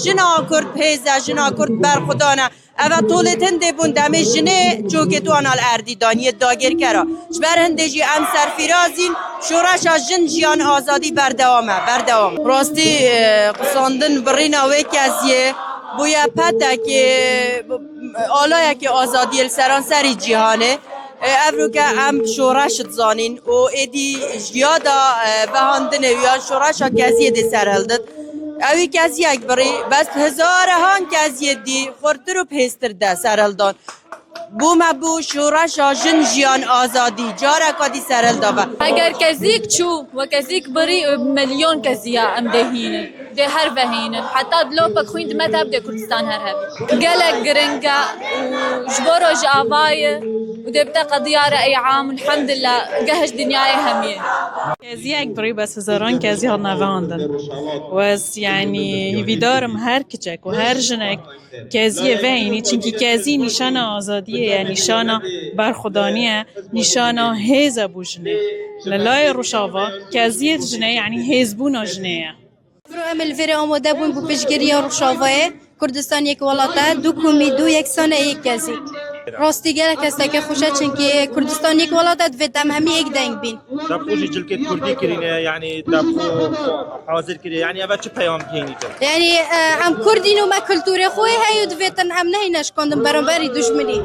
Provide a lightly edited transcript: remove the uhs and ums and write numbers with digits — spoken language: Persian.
جنا کرد پیزه جنا کرد برخدانه اوه طولت هنده بون دمه جنه چوکه تو آنال اردی دانیه داگر کرا جبر هنده جی ام سرفیرازین شورش جن جیان آزادی بردوام راستی قصاندن برینا وی کسیه بویا پتا که آلایه که آزادی السران سری جیهانه افرو که ام شورش زانین و ایدی جیادا بهاندنه یا شورش ها کسیه دی سرالدد اوی کسی یک بری بس هزار هان کسی دی خورتر و پیستر ده سرالدان بو شورش جن جیان آزادی جاره کدی سرال داوه اگر کزیک چو و کزیک بری ملیون کزیا ام دهینه ده هر وهینه حتی دلو پک خویند مذهب ده کردستان هر هبی گلک گرنگا و جبرو جاوایه و ده بتا قضیه رأی عام الحمد لله جهش دنیای همیه كازي أكبر بس هزاران كازي هالنافاندن بس يعني يفيدارم هر كتشك وهر جنك كازي فيني چنكي كازي نشانة آزادية يعني نشانة برخدانية نشانة هيزة بوجنه للاي روشافا كازي جنه يعني هيزبونا جنه برو امل فيري آماده بون بو پشگیری روشاوای کردستان یک ولاته دو کومی دو یکسانه یک کسی راستی گره کسته که خوشه چنکه کردستان یک ولاته دوید هم همی یک دنگ بین دب خوشی جلکت کردی کرینه یعنی دب حاضر کری یعنی اول چه پیام کینی کرد یعنی ام کردین و ما کلتور خوی هیو دویدن ام نهی نشکندم برانبری دشمنی